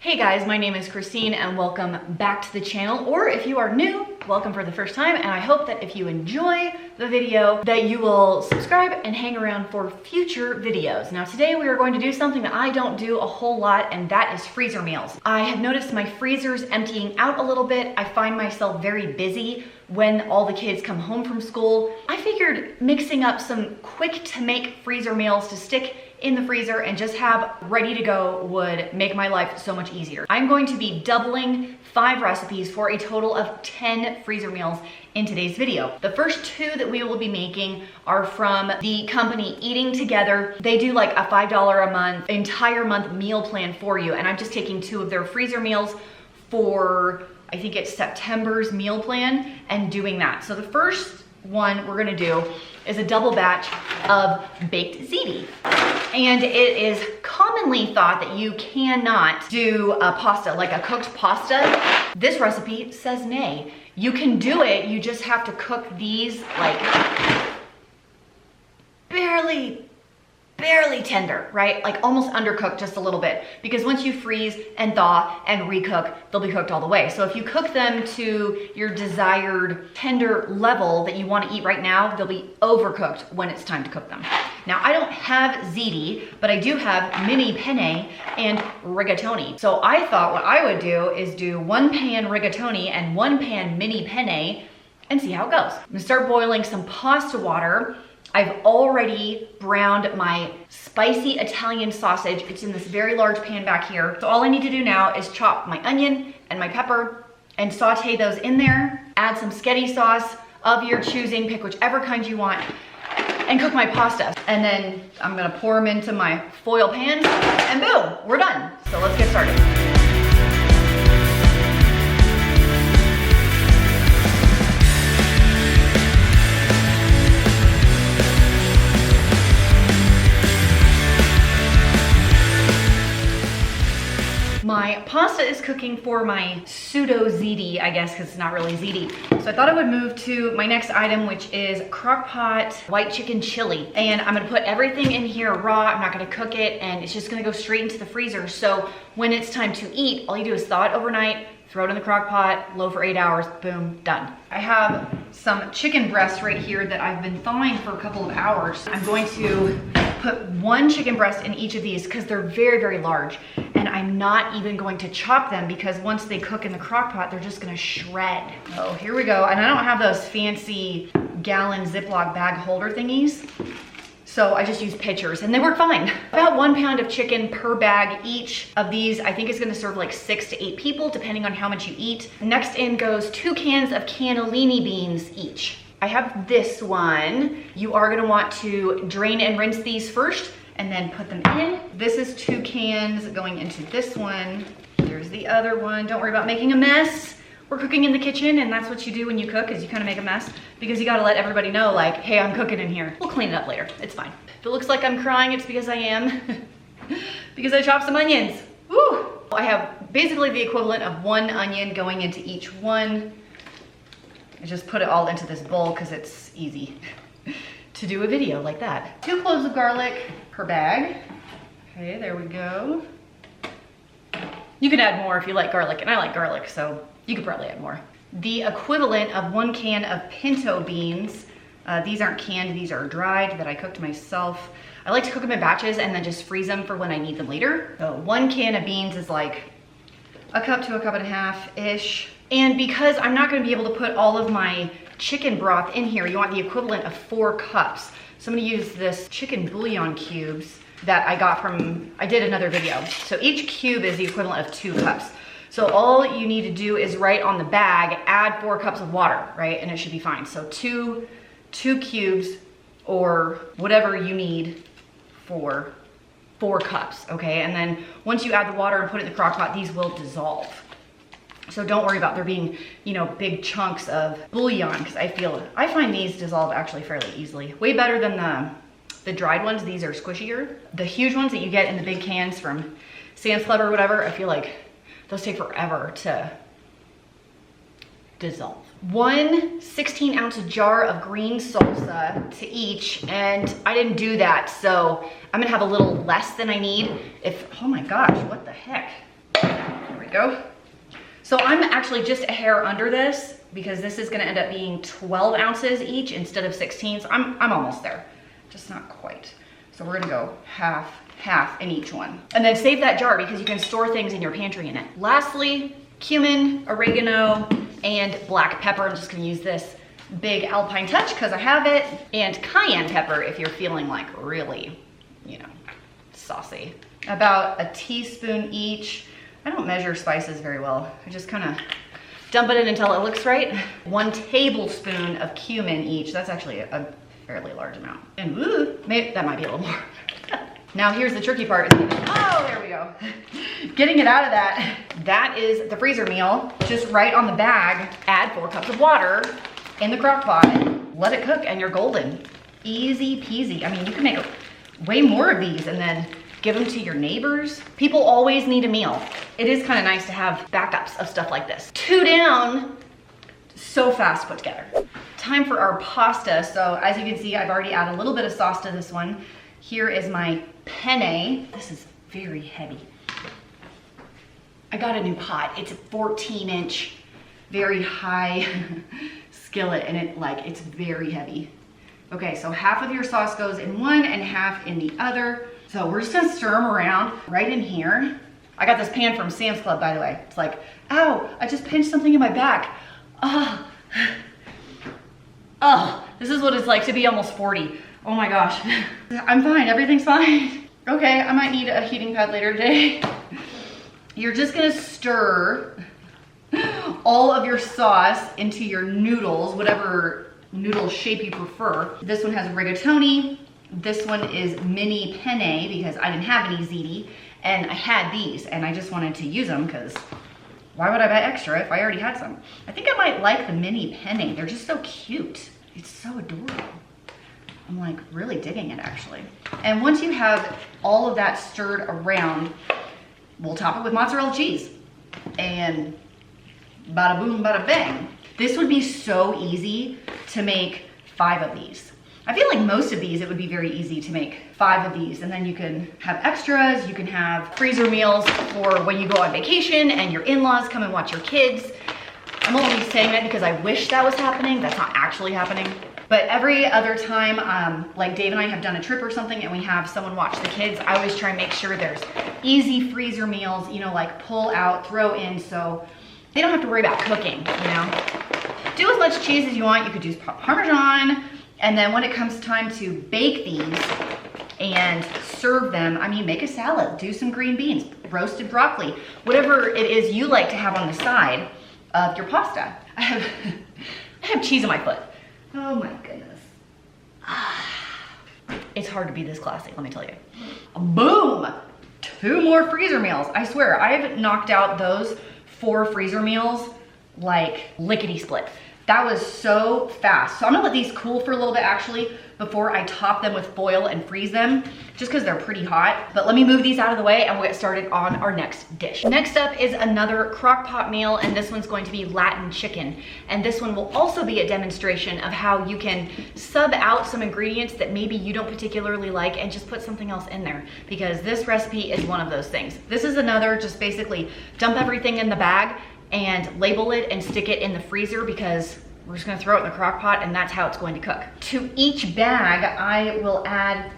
Hey guys, my name is Christine and welcome back to the channel, or if you are new, welcome for the first time, and I hope that if you enjoy the video that you will subscribe and hang around for future videos. Now today we are going to do something that I don't do a whole lot, and that is freezer meals. I have noticed my freezer's emptying out a little bit. I find myself very busy when all the kids come home from school. I figured mixing up some quick to make freezer meals to stick in the freezer and just have ready to go would make my life so much easier. I'm going to be doubling 5 recipes for a total of 10 freezer meals in today's video. The first 2 that we will be making are from the company Eating Together. They do like a $5 a month, entire month meal plan for you, and I'm just taking 2 of their freezer meals for, I think it's September's meal plan, and doing that. So the first one we're gonna do is a double batch of baked ziti. And it is commonly thought that you cannot do a pasta, like a cooked pasta. This recipe says nay. You can do it, you just have to cook these like barely tender, right? Like almost undercooked just a little bit, because once you freeze and thaw and recook, they'll be cooked all the way. So if you cook them to your desired tender level that you want to eat right now, they'll be overcooked when it's time to cook them. Now I don't have ziti, but I do have mini penne and rigatoni. So I thought what I would do is do 1 pan rigatoni and 1 pan mini penne and see how it goes. I'm gonna start boiling some pasta water. I've already browned my spicy Italian sausage. It's in this very large pan back here. So all I need to do now is chop my onion and my pepper and saute those in there. Add some spaghetti sauce of your choosing, pick whichever kind you want, and cook my pasta. And then I'm gonna pour them into my foil pan and boom, we're done. So let's get started. My pasta is cooking for my pseudo ziti, I guess, because it's not really ziti. So I thought I would move to my next item, which is crock-pot white chicken chili. And I'm gonna put everything in here raw. I'm not gonna cook it, and it's just gonna go straight into the freezer. So when it's time to eat, all you do is thaw it overnight, throw it in the crock pot, low for 8 hours, boom, done. I have some chicken breasts right here that I've been thawing for a couple of hours. I'm going to put 1 chicken breast in each of these because they're very large, and I'm not even going to chop them because once they cook in the crock pot, they're just gonna shred. Oh, here we go. And I don't have those fancy gallon Ziploc bag holder thingies, so I just use pitchers and they work fine. About 1 pound of chicken per bag. Each of these I think is gonna serve like 6 to 8 people depending on how much you eat. Next in goes 2 cans of cannellini beans each. I have this one. You are gonna want to drain and rinse these first and then put them in. This is 2 cans going into this one. There's the other one. Don't worry about making a mess. We're cooking in the kitchen, and that's what you do when you cook, is you kind of make a mess, because you gotta let everybody know, like, hey, I'm cooking in here. We'll clean it up later, it's fine. If it looks like I'm crying, it's because I am, because I chopped some onions. Woo! I have basically the equivalent of 1 onion going into each one. I just put it all into this bowl because it's easy to do a video like that. 2 cloves of garlic per bag. Okay, there we go. You can add more if you like garlic, and I like garlic, so you could probably add more. The equivalent of 1 can of pinto beans. These aren't canned, these are dried that I cooked myself. I like to cook them in batches and then just freeze them for when I need them later. So 1 can of beans is like a cup to a cup and a half-ish. And because I'm not gonna be able to put all of my chicken broth in here, you want the equivalent of 4 cups. So I'm gonna use this chicken bouillon cubes that I got from, I did another video. So each cube is the equivalent of 2 cups. So all you need to do is write on the bag, add 4 cups of water, right? And it should be fine. So two cubes or whatever you need for 4 cups, okay? And then once you add the water and put it in the crock pot, these will dissolve. So don't worry about there being, you know, big chunks of bouillon, because I find these dissolve actually fairly easily. Way better than the dried ones. These are squishier. The huge ones that you get in the big cans from Sam's Club or whatever, I feel like those take forever to dissolve. 1 16-ounce jar of green salsa to each, and I didn't do that, so I'm gonna have a little less than I need. Oh my gosh, what the heck? go. So I'm actually just a hair under this because this is gonna end up being 12 ounces each instead of 16. So I'm almost there, just not quite. So we're gonna go half in each one. And then save that jar because you can store things in your pantry in it. Lastly, cumin, oregano, and black pepper. I'm just gonna use this big Alpine Touch because I have it, and cayenne pepper if you're feeling like really, you know, saucy. About a teaspoon each. I don't measure spices very well. I just kind of dump it in until it looks right. 1 tablespoon of cumin each. That's actually a fairly large amount. And ooh, maybe that might be a little more. Now here's the tricky part. Oh, there we go. Getting it out of that. That is the freezer meal. Just right on the bag, add 4 cups of water in the crock pot. Let it cook and you're golden. Easy peasy. I mean, you can make way more of these and then give them to your neighbors. People always need a meal. It is kind of nice to have backups of stuff like this. 2 down, so fast put together. Time for our pasta. So as you can see, I've already added a little bit of sauce to this one. Here is my penne. This is very heavy. I got a new pot. It's a 14-inch, very high skillet, and it's very heavy. Okay, so half of your sauce goes in one and half in the other. So we're just gonna stir them around right in here. I got this pan from Sam's Club, by the way. It's like, ow, I just pinched something in my back. Oh, this is what it's like to be almost 40. Oh my gosh. I'm fine, everything's fine. Okay, I might need a heating pad later today. You're just gonna stir all of your sauce into your noodles, whatever noodle shape you prefer. This one has rigatoni. This one is mini penne because I didn't have any ziti, and I had these and I just wanted to use them because why would I buy extra if I already had some? I think I might like the mini penne. They're just so cute. It's so adorable. I'm like really digging it actually. And once you have all of that stirred around, we'll top it with mozzarella cheese and bada boom, bada bang. This would be so easy to make 5 of these. I feel like most of these, it would be very easy to make 5 of these, and then you can have extras, you can have freezer meals for when you go on vacation and your in-laws come and watch your kids. I'm only saying that because I wish that was happening. That's not actually happening. But every other time, like Dave and I have done a trip or something and we have someone watch the kids, I always try and make sure there's easy freezer meals, you know, like pull out, throw in, so they don't have to worry about cooking, you know. Do as much cheese as you want. You could use Parmesan. And then when it comes time to bake these and serve them, I mean, make a salad, do some green beans, roasted broccoli, whatever it is you like to have on the side of your pasta. I have cheese on my foot. Oh my goodness. It's hard to be this classy, let me tell you. Boom! 2 more freezer meals. I swear, I've knocked out those 4 freezer meals like lickety split. That was so fast. So I'm gonna let these cool for a little bit actually before I top them with foil and freeze them, just because they're pretty hot. But let me move these out of the way and we'll get started on our next dish. Next up is another crock pot meal, and this one's going to be Latin chicken. And this one will also be a demonstration of how you can sub out some ingredients that maybe you don't particularly like and just put something else in there, because this recipe is one of those things. This is another, just basically dump everything in the bag and label it and stick it in the freezer, because we're just gonna throw it in the crock pot and that's how it's going to cook. To each bag, I will add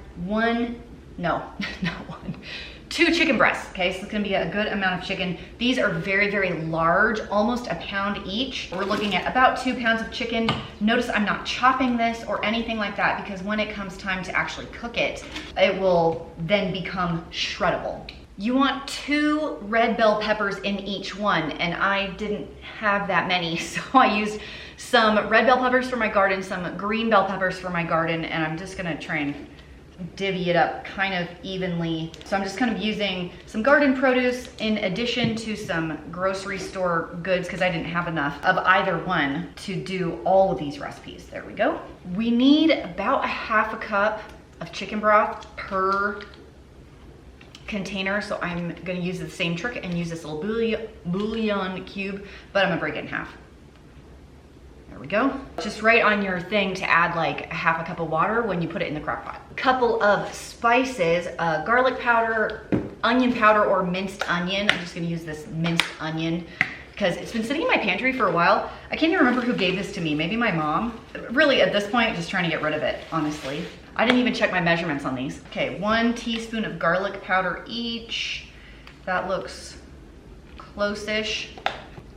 2 chicken breasts, okay? So it's gonna be a good amount of chicken. These are very, very large, almost a pound each. We're looking at about 2 pounds of chicken. Notice I'm not chopping this or anything like that, because when it comes time to actually cook it, it will then become shreddable. You want 2 red bell peppers in each one, and I didn't have that many, so I used some red bell peppers for my garden, some green bell peppers for my garden, and I'm just gonna try and divvy it up kind of evenly. So I'm just kind of using some garden produce in addition to some grocery store goods, because I didn't have enough of either one to do all of these recipes. There we go. We need about a half a cup of chicken broth per container, so I'm gonna use the same trick and use this little bouillon cube, but I'm gonna break it in half. There we go. Just right on your thing to add like a half a cup of water when you put it in the crock pot. Couple of spices, garlic powder, onion powder or minced onion. I'm just gonna use this minced onion because it's been sitting in my pantry for a while. I can't even remember who gave this to me. Maybe my mom. Really, at this point, just trying to get rid of it, honestly. I didn't even check my measurements on these. Okay, 1 teaspoon of garlic powder each. That looks close-ish.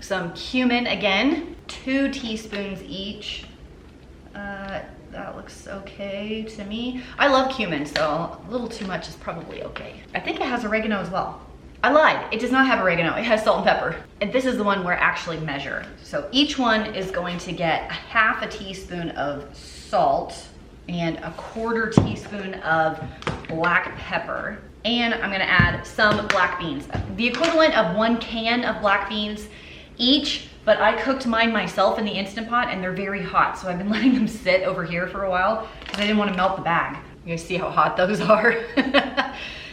Some cumin again, 2 teaspoons each. That looks okay to me. I love cumin, so a little too much is probably okay. I think it has oregano as well. I lied, it does not have oregano, it has salt and pepper. And this is the one where I actually measure. So each one is going to get 1/2 teaspoon of salt and 1/4 teaspoon of black pepper. And I'm gonna add some black beans. The equivalent of 1 can of black beans each, but I cooked mine myself in the Instant Pot and they're very hot. So I've been letting them sit over here for a while because I didn't want to melt the bag. You guys see how hot those are?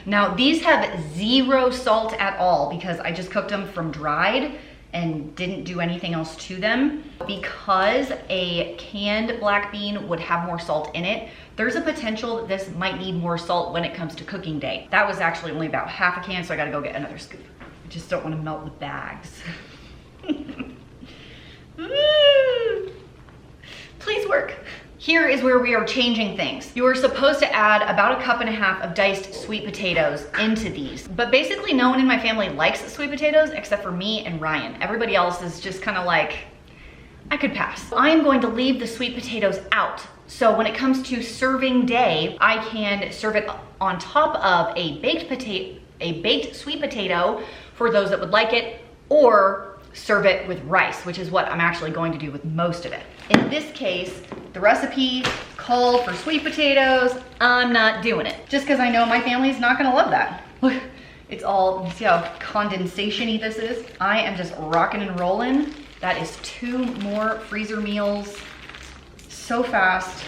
Now these have 0 salt at all because I just cooked them from dried and didn't do anything else to them. Because a canned black bean would have more salt in it, there's a potential that this might need more salt when it comes to cooking day. That was actually only about 1/2 can, so I gotta go get another scoop. I just don't wanna melt the bags. Please work. Here is where we are changing things. You are supposed to add about 1.5 cups of diced sweet potatoes into these. But basically no one in my family likes sweet potatoes except for me and Ryan. Everybody else is just kind of like, I could pass. I am going to leave the sweet potatoes out. So when it comes to serving day, I can serve it on top of a baked sweet potato for those that would like it, or serve it with rice, which is what I'm actually going to do with most of it. In this case, the recipe called for sweet potatoes. I'm not doing it just because I know my family's not gonna love that. Look, it's all, see how condensation-y this is? I am just rocking and rolling. That is 2 more freezer meals. So fast.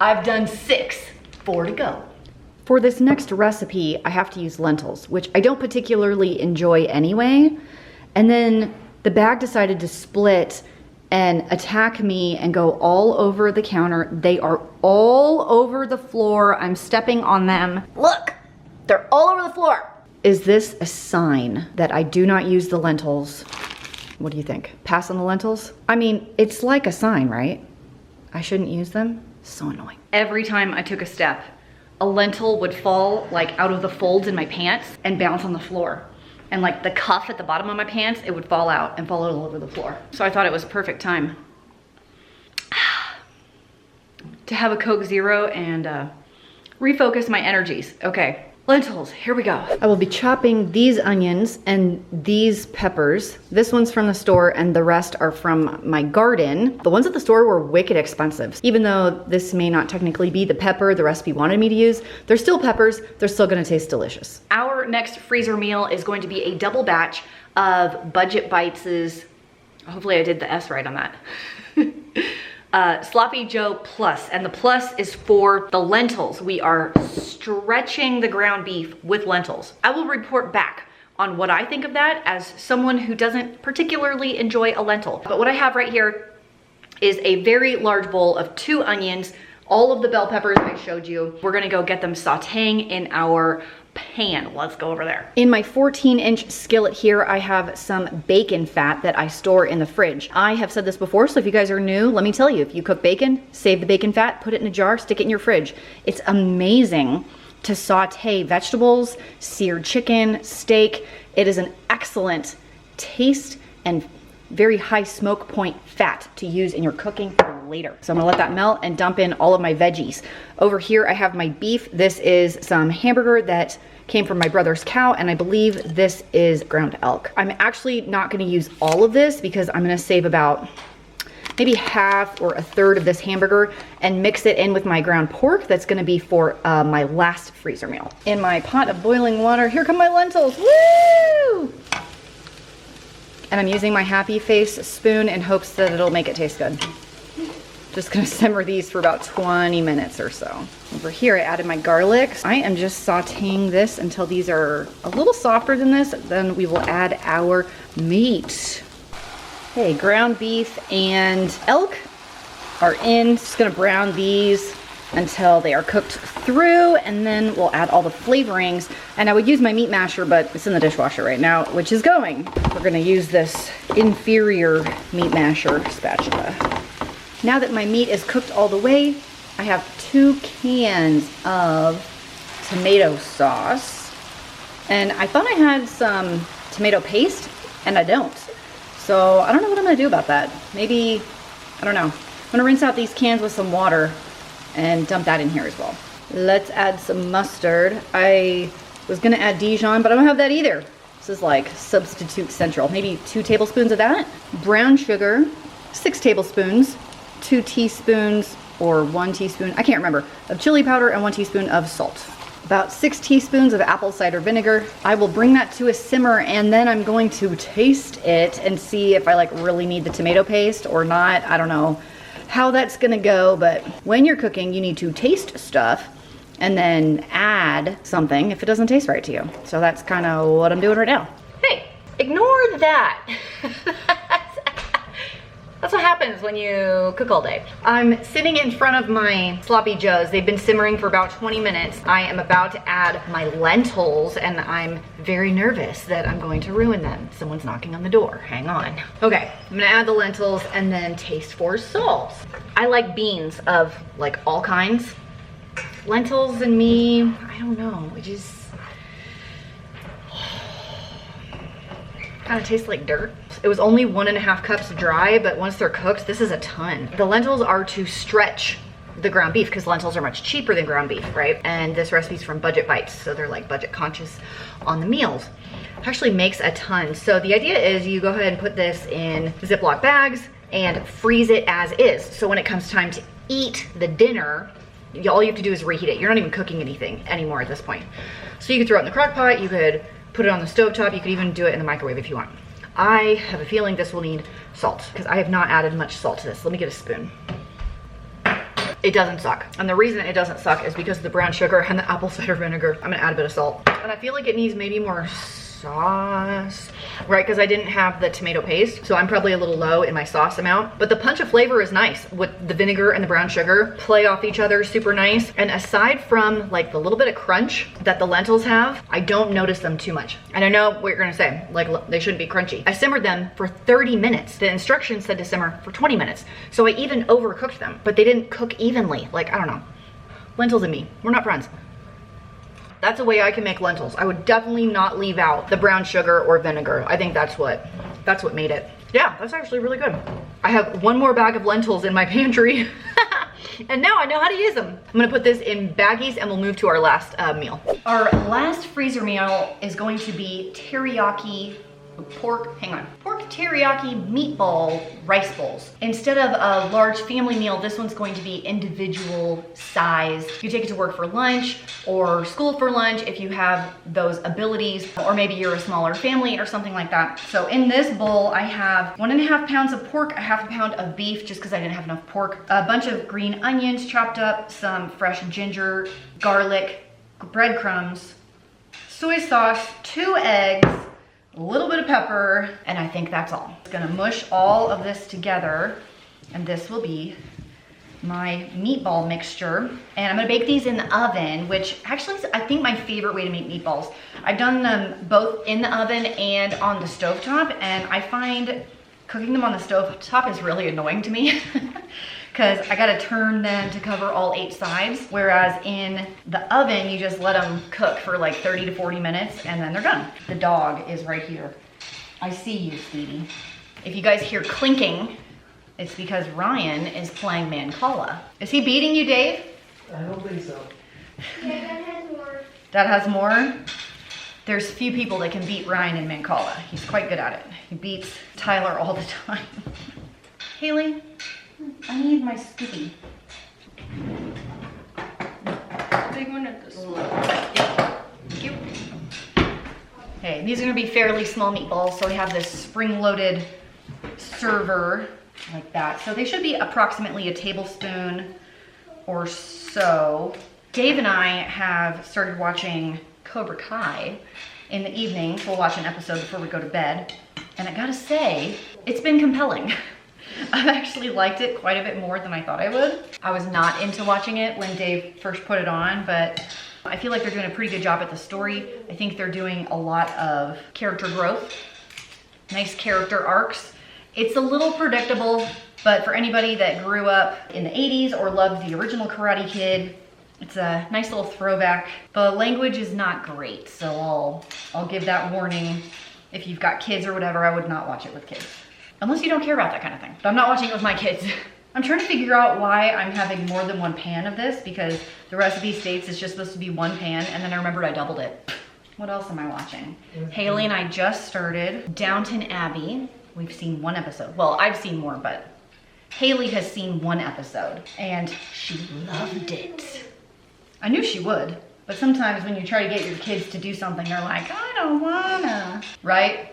I've done 6, 4 to go. For this next recipe, I have to use lentils, which I don't particularly enjoy anyway. And then the bag decided to split and attack me and go all over the counter. They are all over the floor. I'm stepping on them. Look, they're all over the floor. Is this a sign that I do not use the lentils? What do you think? Pass on the lentils? I mean, it's like a sign, right? I shouldn't use them? So annoying. Every time I took a step, a lentil would fall like out of the folds in my pants and bounce on the floor. And like the cuff at the bottom of my pants, it would fall out and fall all over the floor. So I thought it was a perfect time to have a Coke Zero and refocus my energies. Okay, lentils, here we go. I will be chopping these onions and these peppers. This one's from the store and the rest are from my garden. The ones at the store were wicked expensive. Even though this may not technically be the pepper the recipe wanted me to use, they're still peppers, they're still gonna taste delicious. Our next freezer meal is going to be a double batch of Budget Bites', hopefully I did the S right on that, Sloppy Joe Plus, and the plus is for the lentils. We are stretching the ground beef with lentils. I will report back on what I think of that as someone who doesn't particularly enjoy a lentil. But what I have right here is a very large bowl of 2 onions, all of the bell peppers I showed you. We're gonna go get them sauteing in our pan. Let's go over there. In my 14-inch skillet here, I have some bacon fat that I store in the fridge. I have said this before, so if you guys are new, let me tell you, if you cook bacon, save the bacon fat, put it in a jar, stick it in your fridge. It's amazing to saute vegetables, seared chicken, steak. It is an excellent taste and very high smoke point fat to use in your cooking for later. So I'm gonna let that melt and dump in all of my veggies. Over here I have my beef. This is some hamburger that came from my brother's cow, and I believe this is ground elk. I'm actually not gonna use all of this because I'm gonna save about maybe 1/2 or 1/3 of this hamburger and mix it in with my ground pork. That's gonna be for my last freezer meal. In my pot of boiling water, here come my lentils, woo! And I'm using my Happy Face spoon in hopes that it'll make it taste good. Just gonna simmer these for about 20 minutes or so. Over here, I added my garlic. I am just sauteing this until these are a little softer than this. Then we will add our meat. Okay, ground beef and elk are in. Just gonna brown these until they are cooked through, and then we'll add all the flavorings. And I would use my meat masher, but it's in the dishwasher right now, which is going. We're gonna use this inferior meat masher spatula. Now that my meat is cooked all the way, I have 2 cans of tomato sauce. And I thought I had some tomato paste, and I don't. So I don't know what I'm gonna do about that. Maybe, I don't know. I'm gonna rinse out these cans with some water and dump that in here as well. Let's add some mustard. I was gonna add Dijon, but I don't have that either. This is like substitute central. Maybe 2 tablespoons of that. Brown sugar, 6 tablespoons, 2 teaspoons or 1 teaspoon, I can't remember, of chili powder and 1 teaspoon of salt. About 6 teaspoons of apple cider vinegar. I will bring that to a simmer, and then I'm going to taste it and see if I like really need the tomato paste or not. I don't know how that's gonna go, but when you're cooking, you need to taste stuff and then add something if it doesn't taste right to you. So that's kind of what I'm doing right now. Hey, ignore that. That's what happens when you cook all day. I'm sitting in front of my sloppy joes. They've been simmering for about 20 minutes. I am about to add my lentils, and I'm very nervous that I'm going to ruin them. Someone's knocking on the door. Hang on. Okay, I'm gonna add the lentils and then taste for salt. I like beans of like all kinds. Lentils and me, I don't know. It just kind of tastes like dirt. It was only 1.5 cups dry, but once they're cooked, this is a ton. The lentils are to stretch the ground beef because lentils are much cheaper than ground beef, right? And this recipe's from Budget Bites, so they're like budget conscious on the meals. It actually makes a ton. So the idea is you go ahead and put this in Ziploc bags and freeze it as is. So when it comes time to eat the dinner, all you have to do is reheat it. You're not even cooking anything anymore at this point. So you could throw it in the crock pot, you could put it on the stovetop, you could even do it in the microwave if you want. I have a feeling this will need salt because I have not added much salt to this. Let me get a spoon. It doesn't suck. And the reason it doesn't suck is because of the brown sugar and the apple cider vinegar. I'm gonna add a bit of salt. And I feel like it needs maybe more sauce, right? Because I didn't have the tomato paste, so I'm probably a little low in my sauce amount. But the punch of flavor is nice with the vinegar and the brown sugar, play off each other, super nice. And aside from like the little bit of crunch that the lentils have, I don't notice them too much. And I know what you're gonna say, like they shouldn't be crunchy. I simmered them for 30 minutes. The instructions said to simmer for 20 minutes. So I even overcooked them, but they didn't cook evenly. Like, I don't know. Lentils and me, we're not friends. That's a way I can make lentils. I would definitely not leave out the brown sugar or vinegar. I think that's what made it. Yeah, that's actually really good. I have 1 more bag of lentils in my pantry. And now I know how to use them. I'm gonna put this in baggies and we'll move to our last meal. Our last freezer meal is going to be teriyaki pork teriyaki meatball rice bowls. Instead of a large family meal, this one's going to be individual sized. You take it to work for lunch or school for lunch if you have those abilities, or maybe you're a smaller family or something like that. So in this bowl, I have 1.5 pounds of pork, 1/2 pound of beef, just because I didn't have enough pork, a bunch of green onions chopped up, some fresh ginger, garlic, breadcrumbs, soy sauce, 2 eggs, a little bit of pepper, and I think that's all. I'm gonna mush all of this together, and this will be my meatball mixture. And I'm gonna bake these in the oven, which actually is, I think, my favorite way to make meatballs. I've done them both in the oven and on the stovetop, and I find cooking them on the stovetop is really annoying to me. Because I gotta turn them to cover all 8 sides. Whereas in the oven, you just let them cook for like 30 to 40 minutes and then they're done. The dog is right here. I see you, sweetie. If you guys hear clinking, it's because Ryan is playing Mancala. Is he beating you, Dave? I don't think so. Yeah, Dad has more. Dad has more? There's few people that can beat Ryan in Mancala. He's quite good at it. He beats Tyler all the time. Haley? I need my scoopy. Big one at this one. Thank you. Okay, these are gonna be fairly small meatballs, so I have this spring-loaded server like that. So they should be approximately a tablespoon or so. Dave and I have started watching Cobra Kai in the evening. We'll watch an episode before we go to bed. And I gotta say, it's been compelling. I've actually liked it quite a bit more than I thought I would. I was not into watching it when Dave first put it on, but I feel like they're doing a pretty good job at the story. I think they're doing a lot of character growth, nice character arcs. It's a little predictable, but for anybody that grew up in the 80s or loved the original Karate Kid, it's a nice little throwback. The language is not great, so I'll give that warning. If you've got kids or whatever, I would not watch it with kids. Unless you don't care about that kind of thing. But I'm not watching it with my kids. I'm trying to figure out why I'm having more than one pan of this, because the recipe states it's just supposed to be one pan, and then I remembered I doubled it. What else am I watching? Haley and I just started Downton Abbey. We've seen one episode. Well, I've seen more, but Haley has seen one episode, and she loved it. I knew she would, but sometimes when you try to get your kids to do something, they're like, I don't wanna, right?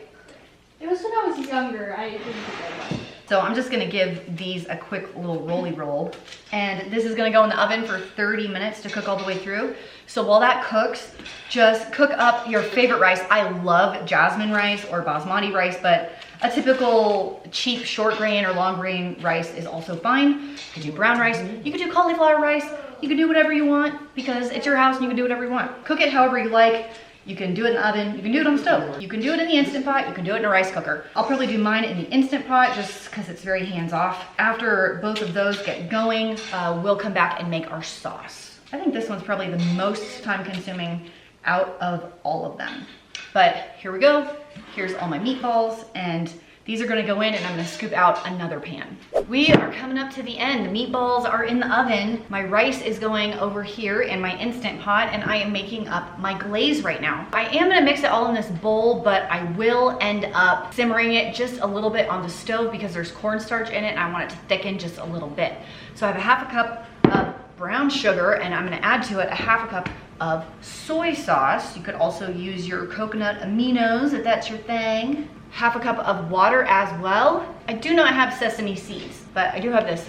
It was when I was younger. I didn't think I liked it. So I'm just gonna give these a quick little roly roll. And this is gonna go in the oven for 30 minutes to cook all the way through. So while that cooks, just cook up your favorite rice. I love jasmine rice or basmati rice, but a typical cheap short grain or long grain rice is also fine. You could do brown rice, you could do cauliflower rice, you can do whatever you want because it's your house and you can do whatever you want. Cook it however you like. You can do it in the oven, you can do it on the stove. You can do it in the Instant Pot, you can do it in a rice cooker. I'll probably do mine in the Instant Pot just because it's very hands-off. After both of those get going, we'll come back and make our sauce. I think this one's probably the most time consuming out of all of them. But here we go. Here's all my meatballs, and these are gonna go in and I'm gonna scoop out another pan. We are coming up to the end. The meatballs are in the oven. My rice is going over here in my Instant Pot, and I am making up my glaze right now. I am gonna mix it all in this bowl, but I will end up simmering it just a little bit on the stove because there's cornstarch in it and I want it to thicken just a little bit. So I have a half a cup of brown sugar, and I'm gonna add to it a half a cup of soy sauce. You could also use your coconut aminos if that's your thing. Half a cup of water as well. I do not have sesame seeds, but I do have this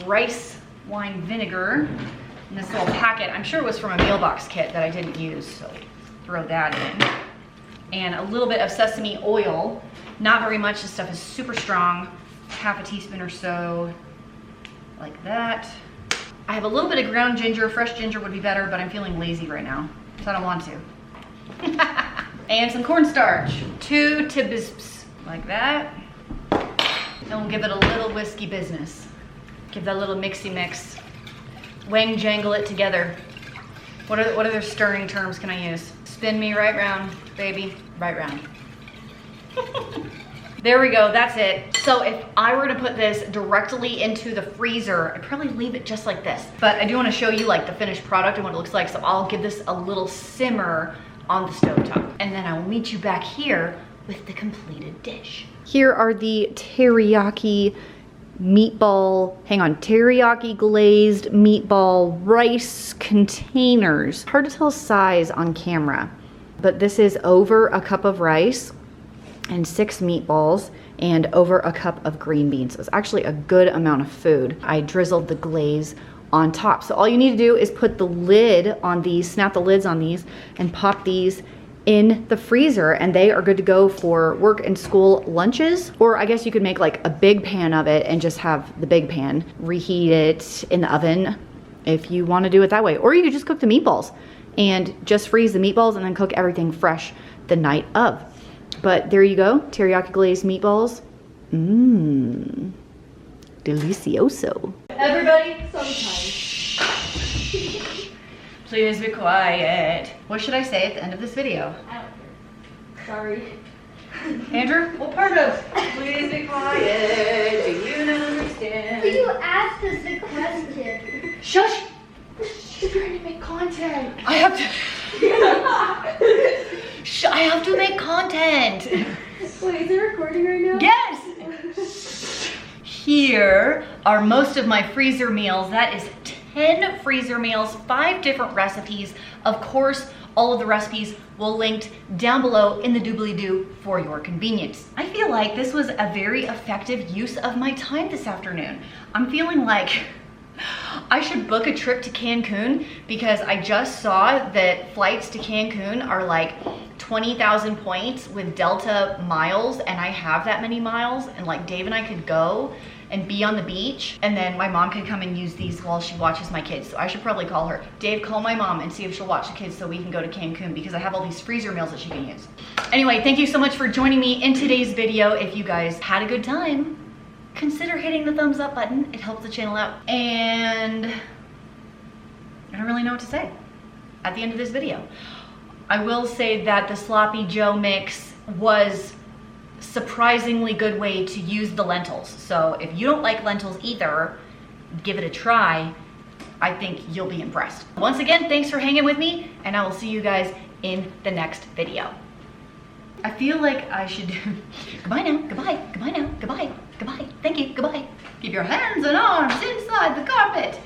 rice wine vinegar in this little packet. I'm sure it was from a meal box kit that I didn't use, so throw that in. And a little bit of sesame oil. Not very much, this stuff is super strong. Half a teaspoon or so, like that. I have a little bit of ground ginger. Fresh ginger would be better, but I'm feeling lazy right now, so I don't want to. And some cornstarch, 2 tablespoons, like that. And we'll give it a little whiskey business. Give that a little mixy mix. Wang jangle it together. What other stirring terms can I use? Spin me right round, baby, right round. There we go, that's it. So if I were to put this directly into the freezer, I'd probably leave it just like this. But I do wanna show you like the finished product and what it looks like, so I'll give this a little simmer on the stovetop. And then I will meet you back here with the completed dish. Here are the teriyaki teriyaki glazed meatball rice containers. Hard to tell size on camera, but this is over a cup of rice and 6 meatballs and over a cup of green beans. So it's actually a good amount of food. I drizzled the glaze on top. So all you need to do is put the lid on these, snap the lids on these, and pop these in the freezer, and they are good to go for work and school lunches. Or I guess you could make like a big pan of it and just have the big pan, reheat it in the oven if you want to do it that way. Or you could just cook the meatballs and just freeze the meatballs and then cook everything fresh the night of. But there you go, teriyaki glazed meatballs. Mmm, delicioso. Everybody, Sometimes. please be quiet. What should I say at the end of this video? I don't care. Sorry. Andrew, what part of please be quiet do you not understand? You asked us the question. Shush! You're trying to make content. I have to. I have to make content. Wait, is it recording right now? Yes! Here are most of my freezer meals. That is 10 freezer meals, 5 different recipes. Of course, all of the recipes will linked down below in the doobly-doo for your convenience. I feel like this was a very effective use of my time this afternoon. I'm feeling like I should book a trip to Cancun because I just saw that flights to Cancun are like 20,000 points with Delta miles, and I have that many miles, and like Dave and I could go and be on the beach, and then my mom could come and use these while she watches my kids. So I should probably call her. Dave, call my mom and see if she'll watch the kids so we can go to Cancun, because I have all these freezer meals that she can use. Anyway, thank you so much for joining me in today's video. If you guys had a good time, consider hitting the thumbs up button. It helps the channel out. And I don't really know what to say at the end of this video. I will say that the Sloppy Joe mix was surprisingly good way to use the lentils. So if you don't like lentils either, give it a try. I think you'll be impressed. Once again, thanks for hanging with me, and I will see you guys in the next video. I feel like I should goodbye now, goodbye, goodbye now, goodbye, goodbye, thank you, goodbye. Keep your hands and arms inside the carpet.